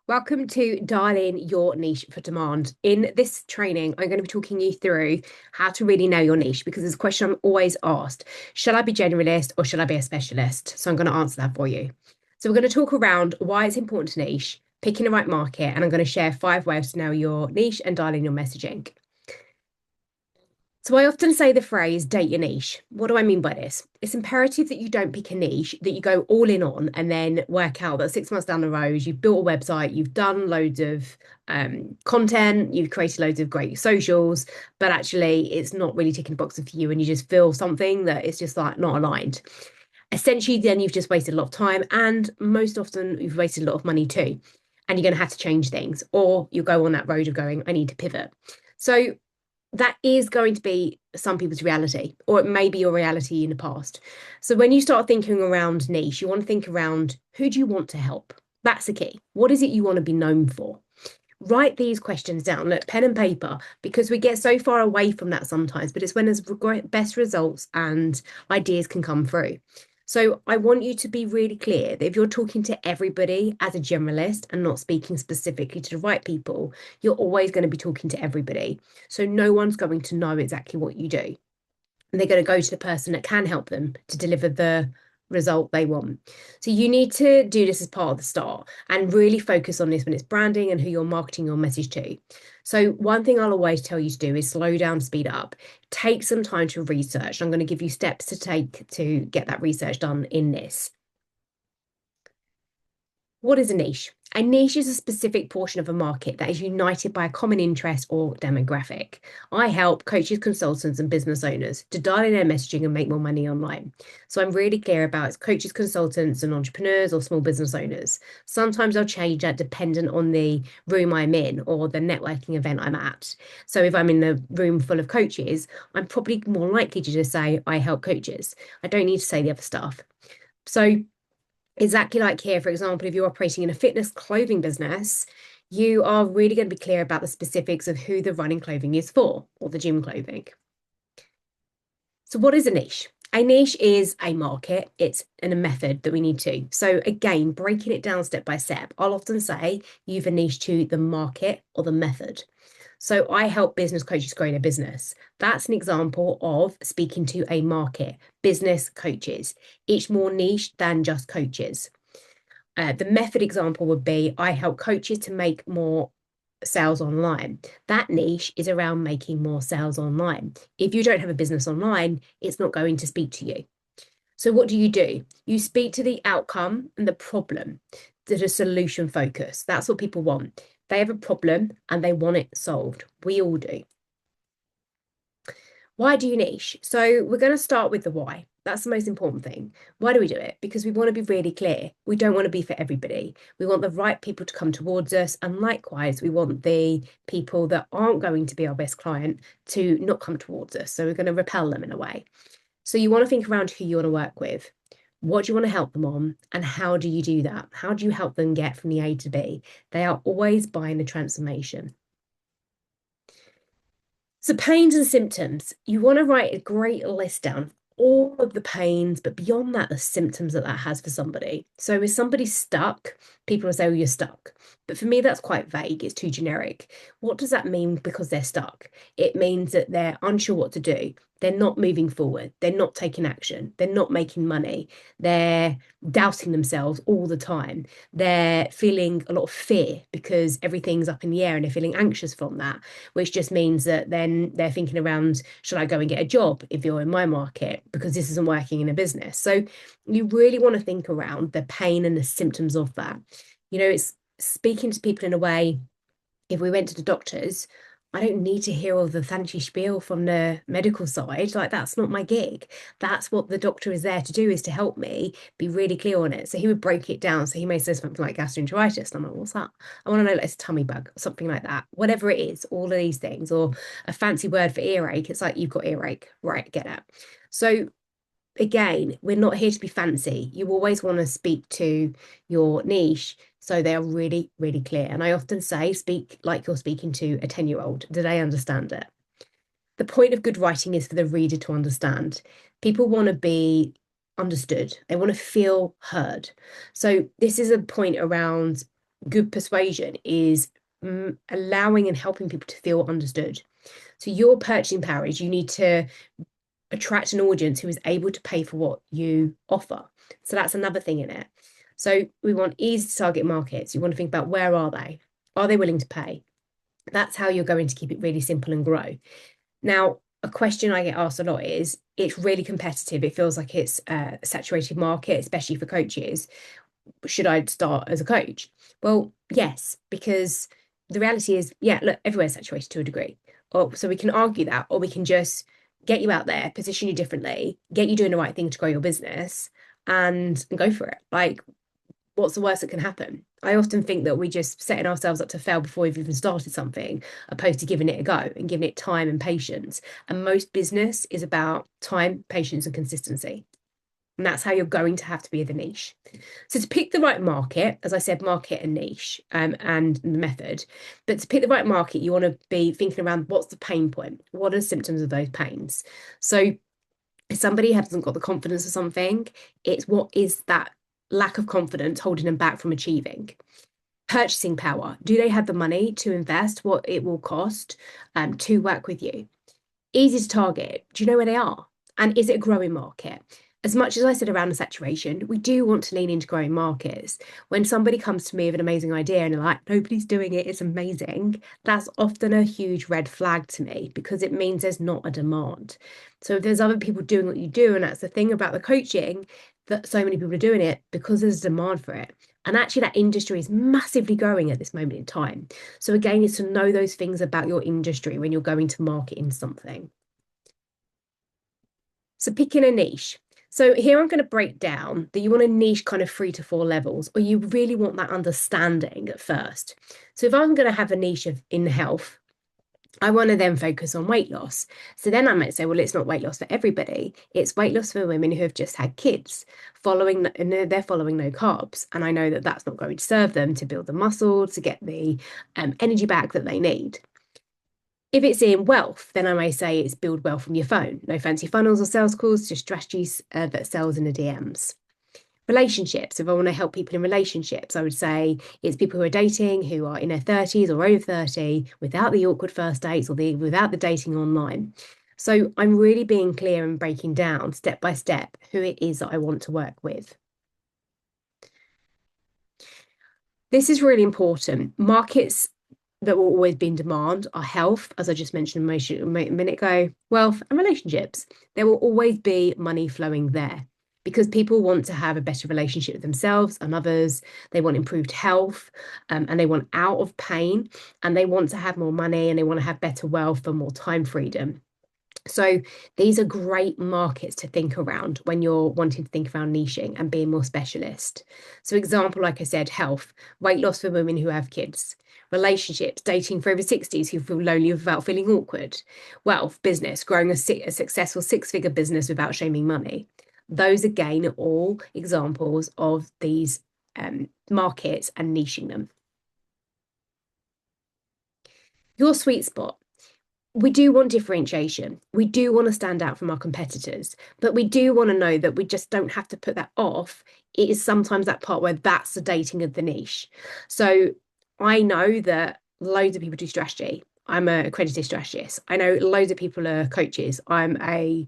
Welcome to Dial In Your Niche for Demand. In this training, I'm going to be talking you through how to really know your niche because it's a question I'm always asked. Should I be generalist or should I be a specialist? So I'm going to answer that for you. So we're going to talk around why it's important to niche, picking the right market, and I'm going to share 5 ways to know your niche and dial in your messaging. So I often say the phrase date your niche. What do I mean by this? It's imperative that you don't pick a niche that you go all in on and then work out that 6 months down the road, you've built a website, you've done loads of content, you've created loads of great socials, but actually it's not really ticking the boxes for you and you just feel something that is just like not aligned. Essentially, then you've just wasted a lot of time and most often you've wasted a lot of money too. And you're going to have to change things or you'll go on that road of going, I need to pivot. So that is going to be some people's reality, or it may be your reality in the past. So when you start thinking around niche, you want to think around who do you want to help? That's the key. What is it you want to be known for? Write these questions down, look, pen and paper, because we get so far away from that sometimes, but it's when there's best results and ideas can come through. So I want you to be really clear that if you're talking to everybody as a generalist and not speaking specifically to the right people, you're always going to be talking to everybody. So no one's going to know exactly what you do. And they're going to go to the person that can help them to deliver the result they want. So you need to do this as part of the start and really focus on this when it's branding and who you're marketing your message to. So one thing I'll always tell you to do is slow down, speed up, take some time to research. I'm going to give you steps to take to get that research done in this. What is a niche? A niche is a specific portion of a market that is united by a common interest or demographic. I help coaches, consultants, and business owners to dial in their messaging and make more money online. So I'm really clear about it's coaches, consultants, and entrepreneurs or small business owners. Sometimes I'll change that dependent on the room I'm in or the networking event I'm at. So if I'm in a room full of coaches, I'm probably more likely to just say I help coaches. I don't need to say the other stuff. So exactly like here, for example, if you're operating in a fitness clothing business, you are really going to be clear about the specifics of who the running clothing is for or the gym clothing. So, what is a niche? A niche is a market, it's a method that we need to. So, again, breaking it down step by step, I'll often say you've a niche to the market or the method. So I help business coaches grow their business. That's an example of speaking to a market, business coaches. It's more niche than just coaches. The method example would be I help coaches to make more sales online. That niche is around making more sales online. If you don't have a business online, it's not going to speak to you. So what do? You speak to the outcome and the problem, to the solution focus. That's what people want. They have a problem and they want it solved. We all do. Why do you niche? So we're going to start with the why. That's the most important thing. Why do we do it? Because we want to be really clear. We don't want to be for everybody. We want the right people to come towards us. And likewise, we want the people that aren't going to be our best client to not come towards us. So we're going to repel them in a way. So you want to think around who you want to work with. What do you want to help them on? And how do you do that? How do you help them get from the A to B? They are always buying the transformation. So, pains and symptoms, you want to write a great list down, all of the pains, but beyond that, the symptoms that that has for somebody. So, if somebody's stuck, people will say, oh, you're stuck. But for me, that's quite vague. It's too generic. What does that mean because they're stuck? It means that they're unsure what to do. They're not moving forward. They're not taking action. They're not making money. They're doubting themselves all the time. They're feeling a lot of fear because everything's up in the air and they're feeling anxious from that, which just means that then they're thinking around, should I go and get a job if you're in my market because this isn't working in a business? So you really want to think around the pain and the symptoms of that. It's speaking to people in a way, if we went to the doctors, I don't need to hear all the fancy spiel from the medical side. Like, that's not my gig. That's what the doctor is there to do, is to help me be really clear on it. So he would break it down. So he may say something like gastroenteritis. And I'm like, what's that? I want to know, like, it's a tummy bug, or something like that. Whatever it is, all of these things, or a fancy word for earache. It's like, you've got earache. Right, get it. So again, we're not here to be fancy. You always want to speak to your niche so they are really, really clear. And I often say, speak like you're speaking to a 10-year-old. Do they understand it? The point of good writing is for the reader to understand. People want to be understood, they want to feel heard. So, this is a point around good persuasion is allowing and helping people to feel understood. So your purchasing power is you need to attract an audience who is able to pay for what you offer. So that's another thing in it. So we want easy to target markets. You want to think about where are they? Are they willing to pay? That's how you're going to keep it really simple and grow. Now, a question I get asked a lot is it's really competitive. It feels like it's a saturated market, especially for coaches. Should I start as a coach? Well, yes, because the reality is, yeah, look, everywhere's saturated to a degree. Or so we can argue that, or we can just get you out there, position you differently, get you doing the right thing to grow your business and go for it. Like, what's the worst that can happen? I often think that we just setting ourselves up to fail before we've even started something, opposed to giving it a go and giving it time and patience. And most business is about time, patience, and consistency. And that's how you're going to have to be the niche. So to pick the right market, as I said, market and niche, and the method, but to pick the right market, you want to be thinking around what's the pain point? What are the symptoms of those pains? So if somebody hasn't got the confidence of something, it's what is that lack of confidence holding them back from achieving? Purchasing power. Do they have the money to invest what it will cost to work with you? Easy to target. Do you know where they are? And is it a growing market? As much as I said around the saturation, we do want to lean into growing markets. When somebody comes to me with an amazing idea and they're like, nobody's doing it, it's amazing, that's often a huge red flag to me because it means there's not a demand. So if there's other people doing what you do, and that's the thing about the coaching, that so many people are doing it because there's a demand for it. And actually, that industry is massively growing at this moment in time. So again, it's to know those things about your industry when you're going to market in something. So picking a niche. So here I'm going to break down that you want a niche kind of 3 to 4 levels, or you really want that understanding at first. So if I'm going to have a niche in health, I want to then focus on weight loss. So then I might say, well, it's not weight loss for everybody. It's weight loss for women who have just had kids, and they're following no carbs. And I know that that's not going to serve them to build the muscle, to get the energy back that they need. If it's in wealth, then I may say it's build wealth from your phone. No fancy funnels or sales calls, just strategies that sells in the DMs. Relationships. If I want to help people in relationships, I would say it's people who are dating, who are in their 30s or over 30, without the awkward first dates or without the dating online. So I'm really being clear and breaking down step by step who it is that I want to work with. This is really important. Markets that will always be in demand are health, as I just mentioned a minute ago, wealth, and relationships. There will always be money flowing there because people want to have a better relationship with themselves and others. They want improved health, and they want out of pain, and they want to have more money, and they want to have better wealth and more time freedom. So these are great markets to think around when you're wanting to think around niching and being more specialist. So example, like I said, health, weight loss for women who have kids, relationships, dating for over 60s who feel lonely without feeling awkward, wealth, business, growing a successful 6-figure business without shaming money. Those again are all examples of these markets and niching them. Your sweet spot. We do want differentiation. We do want to stand out from our competitors, but we do want to know that we just don't have to put that off. It is sometimes that part where that's the dating of the niche. So I know that loads of people do strategy. I'm an accredited strategist. I know loads of people are coaches. I'm a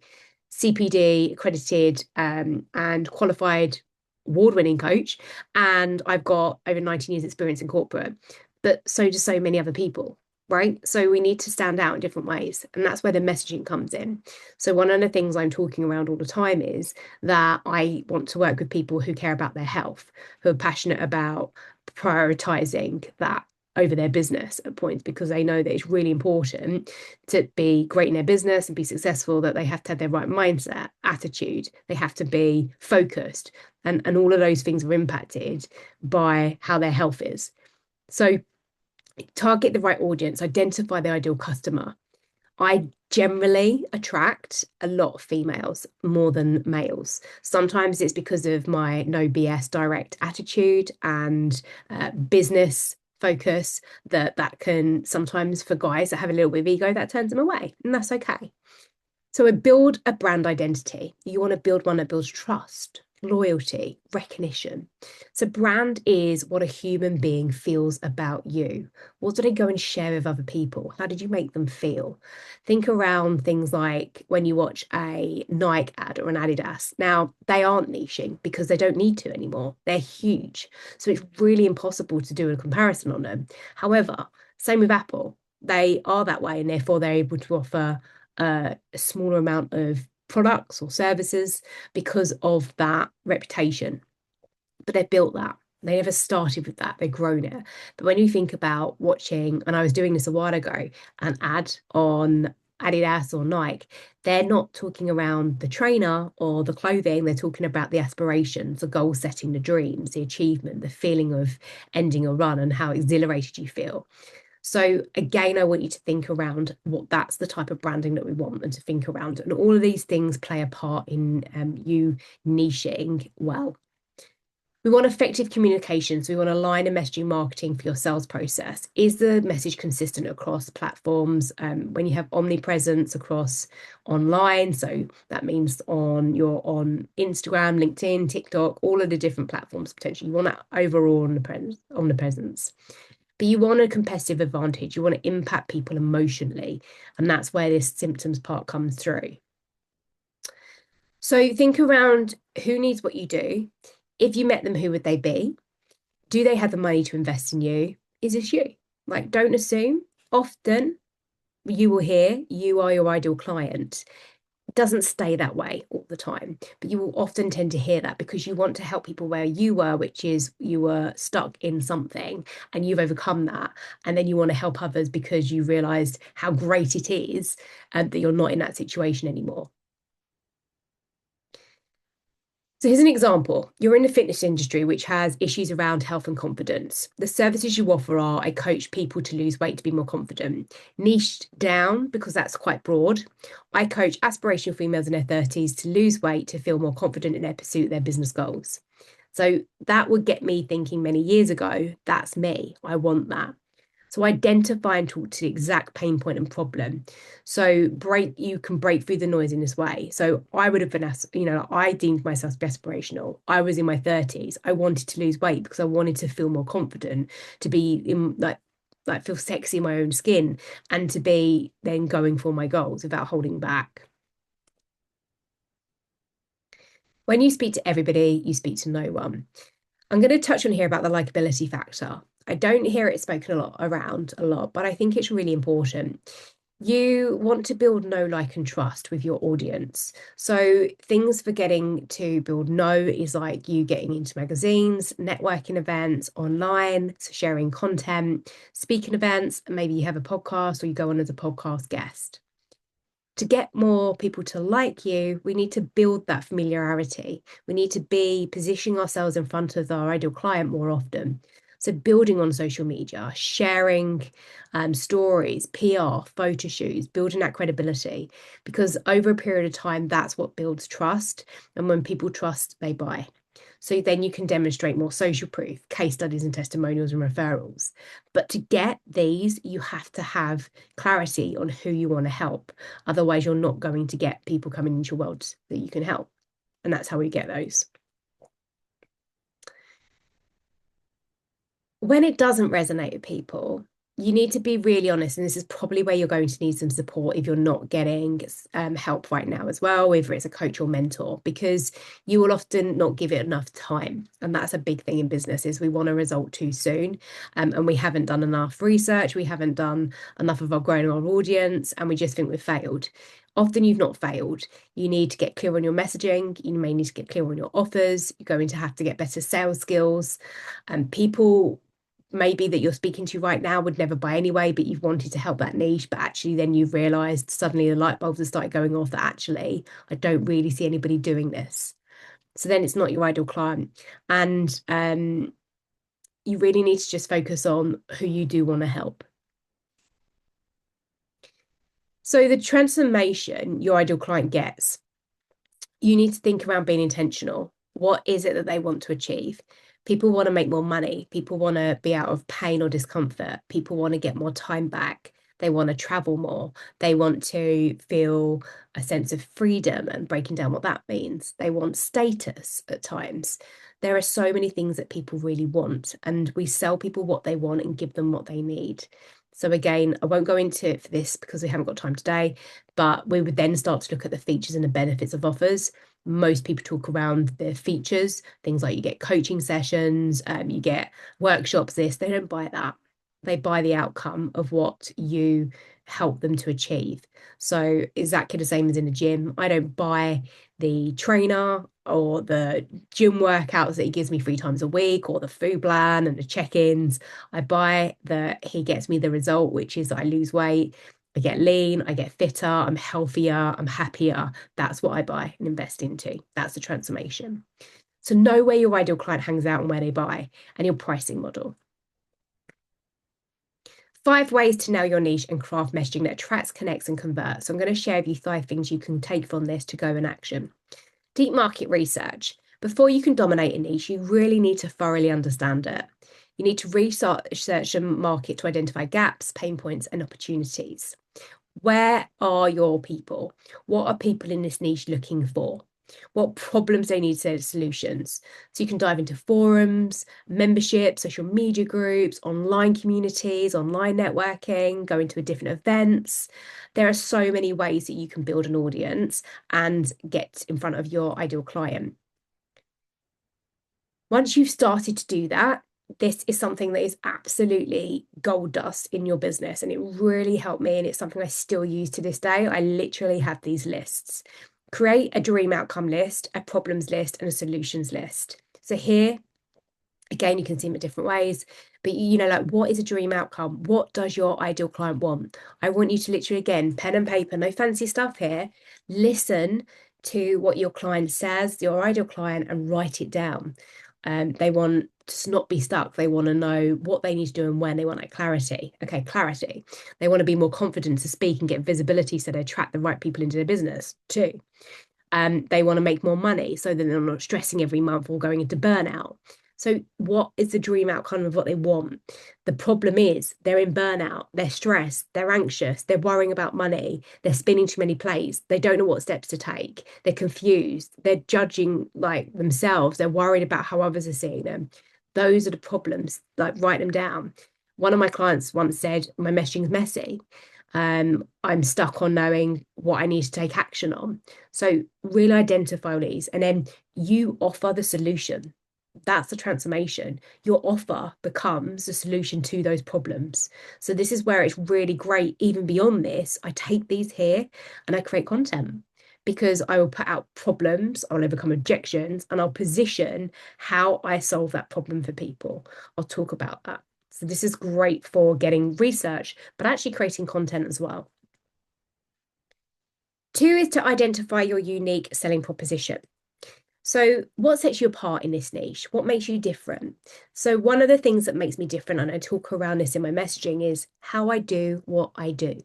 CPD accredited and qualified award-winning coach, and I've got over 19 years experience in corporate, but so do so many other people. Right. So we need to stand out in different ways. And that's where the messaging comes in. So one of the things I'm talking around all the time is that I want to work with people who care about their health, who are passionate about prioritizing that over their business at points because they know that it's really important to be great in their business and be successful, that they have to have their right mindset, attitude, they have to be focused. And all of those things are impacted by how their health is. So target the right audience, identify the ideal customer. I generally attract a lot of females more than males. Sometimes it's because of my no BS direct attitude and business focus that can sometimes, for guys that have a little bit of ego, that turns them away, and that's okay. So build a brand identity. You want to build one that builds trust. loyalty, recognition. So, brand is what a human being feels about you. What do they go and share with other people? How did you make them feel? Think around things like when you watch a Nike ad or an Adidas. Now, they aren't niching because they don't need to anymore. They're huge. So, it's really impossible to do a comparison on them. However, same with Apple. They are that way, and therefore they're able to offer a smaller amount of products or services because of that reputation. But they've built that. They never started with that, they've grown it. But when you think about watching, and I was doing this a while ago, an ad on Adidas or Nike, they're not talking around the trainer or the clothing, they're talking about the aspirations, the goal setting, the dreams, the achievement, the feeling of ending a run and how exhilarated you feel. So again, I want you to think around what that's the type of branding that we want and to think around. And all of these things play a part in you niching well. We want effective communication. So we want to align a messaging marketing for your sales process. Is the message consistent across platforms? When you have omnipresence across online, so that means you're on Instagram, LinkedIn, TikTok, all of the different platforms potentially. You want that overall omnipresence. But you want a competitive advantage. You want to impact people emotionally. And that's where this symptoms part comes through. So think around who needs what you do. If you met them, who would they be? Do they have the money to invest in you? Is this you? Like, don't assume. Often you will hear you are your ideal client. It doesn't stay that way all the time, but you will often tend to hear that because you want to help people where you were, which is you were stuck in something and you've overcome that. And then you want to help others because you realized how great it is that you're not in that situation anymore. So here's an example. You're in the fitness industry, which has issues around health and confidence. The services you offer are I coach people to lose weight to be more confident. Niched down because that's quite broad. I coach aspirational females in their 30s to lose weight to feel more confident in their pursuit of their business goals. So that would get me thinking many years ago, that's me. I want that. So identify and talk to the exact pain point and problem. So you can break through the noise in this way. So I would have been, I deemed myself aspirational. I was in my 30s. I wanted to lose weight because I wanted to feel more confident, to be in like feel sexy in my own skin, and to be then going for my goals without holding back. When you speak to everybody, you speak to no one. I'm going to touch on here about the likability factor. I don't hear it spoken around a lot, but I think it's really important. You want to build know, like, and trust with your audience. So things for getting to build know is like you getting into magazines, networking events, online, so sharing content, speaking events, maybe you have a podcast or you go on as a podcast guest. To get more people to like you, we need to build that familiarity. We need to be positioning ourselves in front of our ideal client more often. So building on social media, sharing stories, PR, photo shoots, building that credibility, because over a period of time, that's what builds trust. And when people trust, they buy. So then you can demonstrate more social proof, case studies and testimonials and referrals. But to get these, you have to have clarity on who you want to help. Otherwise, you're not going to get people coming into your world that you can help. And that's how we get those. When it doesn't resonate with people, you need to be really honest. And this is probably where you're going to need some support if you're not getting help right now as well, whether it's a coach or mentor, because you will often not give it enough time. And that's a big thing in business is we want a result too soon. And we haven't done enough research. We haven't done enough of our growing our audience. And we just think we've failed. Often you've not failed. You need to get clear on your messaging. You may need to get clear on your offers. You're going to have to get better sales skills. And people maybe that you're speaking to right now would never buy anyway, but you've wanted to help that niche, but actually then you've realized suddenly the light bulbs have started going off that actually I don't really see anybody doing this. So then it's not your ideal client. And you really need to just focus on who you do want to help. So the transformation your ideal client gets, you need to think around being intentional. What is it that they want to achieve? People want to make more money. People want to be out of pain or discomfort. People want to get more time back. They want to travel more. They want to feel a sense of freedom and breaking down what that means. They want status at times. There are so many things that people really want, and we sell people what they want and give them what they need. So again, I won't go into it for this because we haven't got time today, but we would then start to look at the features and the benefits of offers. Most people talk around the features, things like you get coaching sessions, you get workshops, this. They don't buy that. They buy the outcome of what you help them to achieve. So exactly the same as in a gym. I don't buy the trainer or the gym workouts that he gives me 3 times a week or the food plan and the check-ins. I buy that he gets me the result, which is that I lose weight, I get lean, I get fitter, I'm healthier, I'm happier. That's what I buy and invest into. That's the transformation. So know where your ideal client hangs out and where they buy and your pricing model. 5 ways to nail your niche and craft messaging that attracts, connects, and converts. So I'm going to share with you 5 things you can take from this to go in action. Deep market research. Before you can dominate a niche, you really need to thoroughly understand it. You need to research the market to identify gaps, pain points, and opportunities. Where are your people? What are people in this niche looking for? What problems they need solutions. So you can dive into forums, memberships, social media groups, online communities, online networking, go into different events. There are so many ways that you can build an audience and get in front of your ideal client. Once you've started to do that, this is something that is absolutely gold dust in your business. And it really helped me. And it's something I still use to this day. I literally have these lists. Create a dream outcome list, a problems list, and a solutions list. So here, again, you can see them in different ways, but like, what is a dream outcome? What does your ideal client want? I want you to literally, again, pen and paper, no fancy stuff here. Listen to what your client says, your ideal client, and write it down. They want to not be stuck. They want to know what they need to do and when. They want that clarity. Okay, clarity. They want to be more confident to speak and get visibility so they attract the right people into their business too. They want to make more money so that they're not stressing every month or going into burnout. So what is the dream outcome of what they want? The problem is they're in burnout, they're stressed, they're anxious, they're worrying about money, they're spinning too many plates, they don't know what steps to take, they're confused, they're judging like themselves, they're worried about how others are seeing them. Those are the problems, like write them down. One of my clients once said, my messaging is messy. I'm stuck on knowing what I need to take action on. So really identify all these, and then you offer the solution. That's the transformation. Your offer becomes the solution to those problems. So this is where it's really great. Even beyond this, I take these here and I create content because I will put out problems, I'll overcome objections, and I'll position how I solve that problem for people. I'll talk about that. So this is great for getting research, but actually creating content as well. 2 is to identify your unique selling proposition. So what sets you apart in this niche? What makes you different? So one of the things that makes me different, and I talk around this in my messaging, is how I do what I do.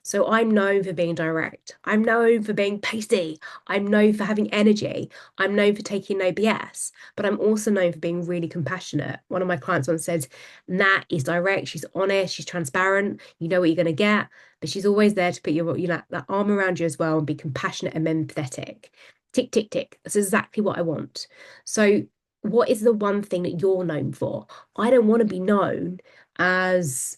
So I'm known for being direct. I'm known for being pasty. I'm known for having energy. I'm known for taking no BS, but I'm also known for being really compassionate. One of my clients once said, Nat is direct, she's honest, she's transparent, you know what you're going to get, but she's always there to put that arm around you as well and be compassionate and empathetic. Tick, tick, tick. That's exactly what I want. So what is the one thing that you're known for? I don't want to be known as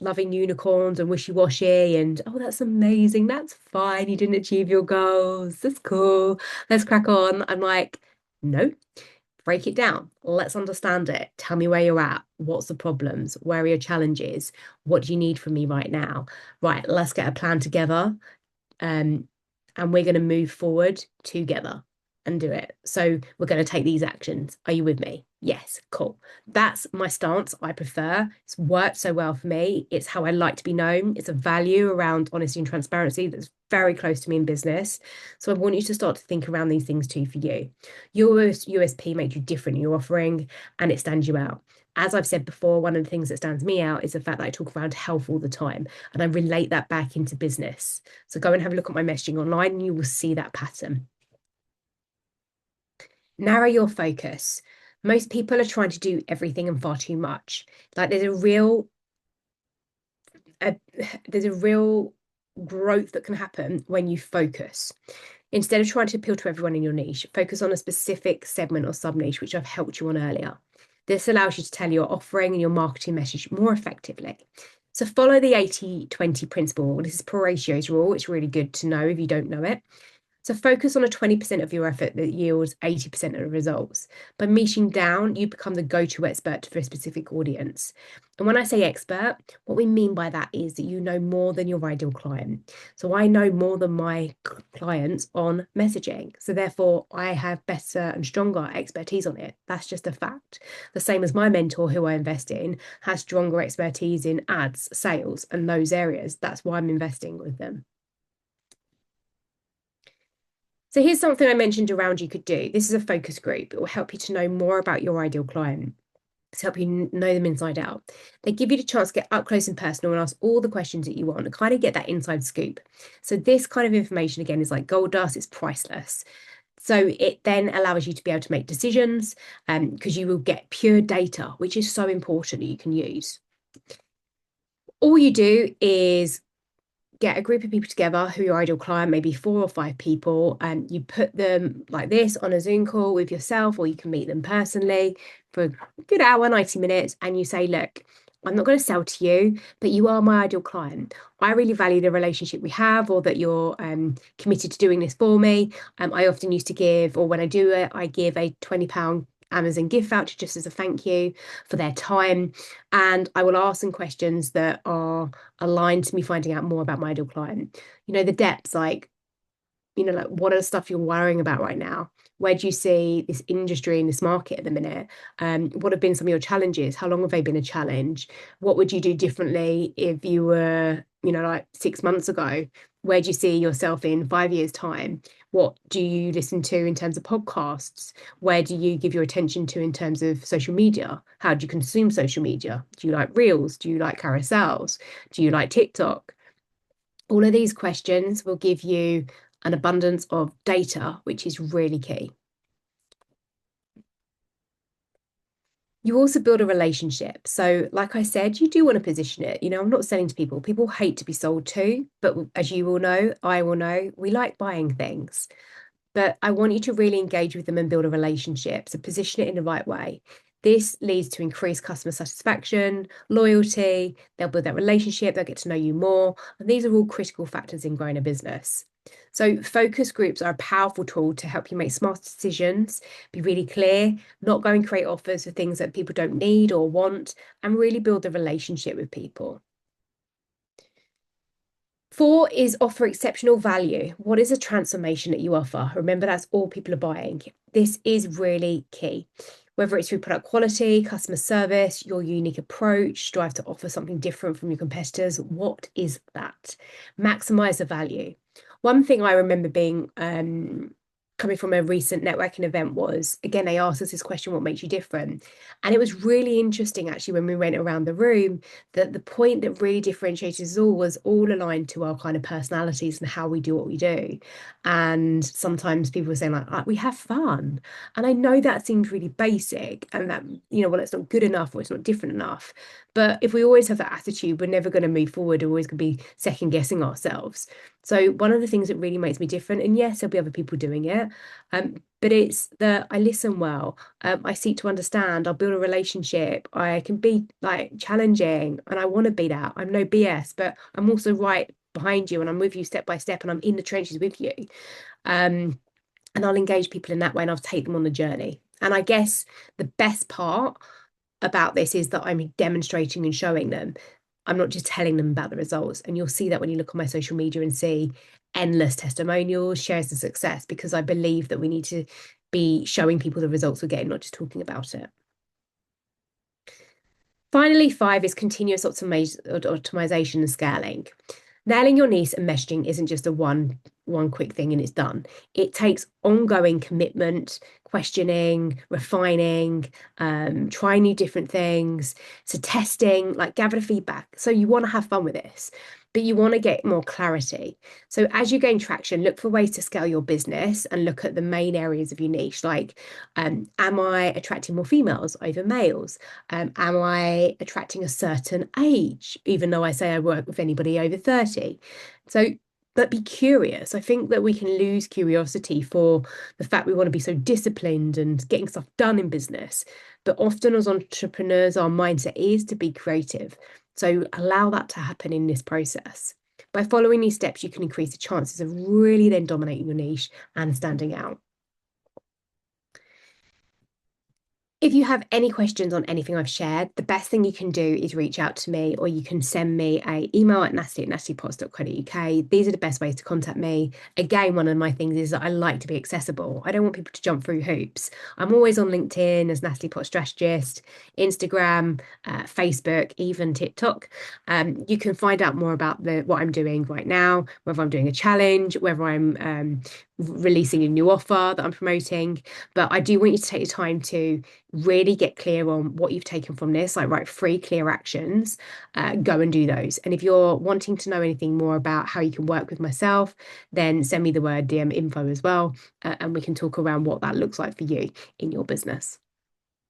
loving unicorns and wishy-washy and oh, that's amazing, that's fine, you didn't achieve your goals, that's cool, let's crack on. I'm like, no, break it down, let's understand it, tell me where you're at, what's the problems, where are your challenges, what do you need from me right now, right, let's get a plan together, and we're going to move forward together and do it. So we're going to take these actions. Are you with me? Yes, cool. That's my stance. I prefer. It's worked so well for me. It's how I like to be known. It's a value around honesty and transparency that's very close to me in business. So I want you to start to think around these things too for you. Your USP makes you different in your offering and it stands you out. As I've said before, one of the things that stands me out is the fact that I talk around health all the time and I relate that back into business. So go and have a look at my messaging online and you will see that pattern. Narrow your focus. Most people are trying to do everything and far too much. Like there's a real there's a real growth that can happen when you focus. Instead of trying to appeal to everyone in your niche, focus on a specific segment or sub niche, which I've helped you on earlier. This allows you to tell your offering and your marketing message more effectively. So follow the 80-20 principle. This is Pareto's rule. It's really good to know if you don't know it. So focus on a 20% of your effort that yields 80% of the results. By niching down, you become the go-to expert for a specific audience. And when I say expert, what we mean by that is that you know more than your ideal client. So I know more than my clients on messaging. So therefore, I have better and stronger expertise on it. That's just a fact. The same as my mentor, who I invest in, has stronger expertise in ads, sales, and those areas. That's why I'm investing with them. So here's something I mentioned around you could do. This is a focus group. It will help you to know more about your ideal client. To help you know them inside out. They give you the chance to get up close and personal and ask all the questions that you want and kind of get that inside scoop. So this kind of information, again, is like gold dust. It's priceless. So it then allows you to be able to make decisions because you will get pure data, which is so important that you can use. All you do is get a group of people together who are your ideal client, maybe 4 or 5 people, and you put them like this on a Zoom call with yourself, or you can meet them personally for a good hour, 90 minutes, and you say, look, I'm not going to sell to you, but you are my ideal client. I really value the relationship we have, or that you're committed to doing this for me. I often used to give, or when I do it, I give a £20 Amazon gift voucher just as a thank you for their time. And I will ask some questions that are aligned to me finding out more about my ideal client. You know, the depths, like, you know, like what are the stuff you're worrying about right now? Where do you see this industry and this market at the minute? What have been some of your challenges? How long have they been a challenge? What would you do differently if you were, you know, like 6 months ago? Where do you see yourself in 5 years' time? What do you listen to in terms of podcasts? Where do you give your attention to in terms of social media? How do you consume social media? Do you like reels? Do you like carousels? Do you like TikTok? All of these questions will give you an abundance of data, which is really key. You also build a relationship. So, like I said, you do want to position it. You know, I'm not selling to people. People hate to be sold to, but as you will know, I will know, we like buying things. But I want you to really engage with them and build a relationship. So position it in the right way. This leads to increased customer satisfaction, loyalty, they'll build that relationship, they'll get to know you more. And these are all critical factors in growing a business. So focus groups are a powerful tool to help you make smart decisions, be really clear, not go and create offers for things that people don't need or want, and really build a relationship with people. 4 is offer exceptional value. What is a transformation that you offer? Remember, that's all people are buying. This is really key. Whether it's through product quality, customer service, your unique approach, strive to offer something different from your competitors. What is that? Maximize the value. One thing I remember being coming from a recent networking event was, again, they asked us this question, what makes you different? And it was really interesting, actually, when we went around the room, that the point that really differentiated us all was all aligned to our kind of personalities and how we do what we do. And sometimes people were saying, like, we have fun. And I know that seems really basic and that, you know, well, it's not good enough or it's not different enough. But if we always have that attitude, we're never going to move forward. We're always going to be second guessing ourselves. So one of the things that really makes me different, and yes, there'll be other people doing it, but it's that I listen well. I seek to understand. I'll build a relationship. I can be like challenging, and I want to be that. I'm no BS, but I'm also right behind you, and I'm with you step by step, and I'm in the trenches with you. And I'll engage people in that way, and I'll take them on the journey. And I guess the best part about this is that I'm demonstrating and showing them. I'm not just telling them about the results. And you'll see that when you look on my social media and see endless testimonials, shares of success, because I believe that we need to be showing people the results we're getting, not just talking about it. Finally, 5 is continuous optimization and scaling. Nailing your niche and messaging isn't just a one quick thing and it's done. It takes ongoing commitment, questioning, refining, trying new different things. So testing, like gather feedback. So you want to have fun with this. but you want to get more clarity. So as you gain traction, look for ways to scale your business and look at the main areas of your niche. Like, am I attracting more females over males? Am I attracting a certain age, even though I say I work with anybody over 30? So, but be curious. I think that we can lose curiosity for the fact we want to be so disciplined and getting stuff done in business. But often as entrepreneurs, our mindset is to be creative. So allow that to happen in this process. By following these steps, you can increase the chances of really then dominating your niche and standing out. If you have any questions on anything I've shared, the best thing you can do is reach out to me, or you can send me an email at nasty@nastypots.co.uk. These are the best ways to contact me. Again, one of my things is that I like to be accessible. I don't want people to jump through hoops. I'm always on LinkedIn as Nasty Pot Strategist, Instagram, Facebook, even TikTok. You can find out more about what I'm doing right now, whether I'm doing a challenge, whether I'm releasing a new offer that I'm promoting. But I do want you to take the time to really get clear on what you've taken from this, like write 3 clear actions, go and do those. And if you're wanting to know anything more about how you can work with myself, then send me the word DM info as well, and we can talk around what that looks like for you in your business.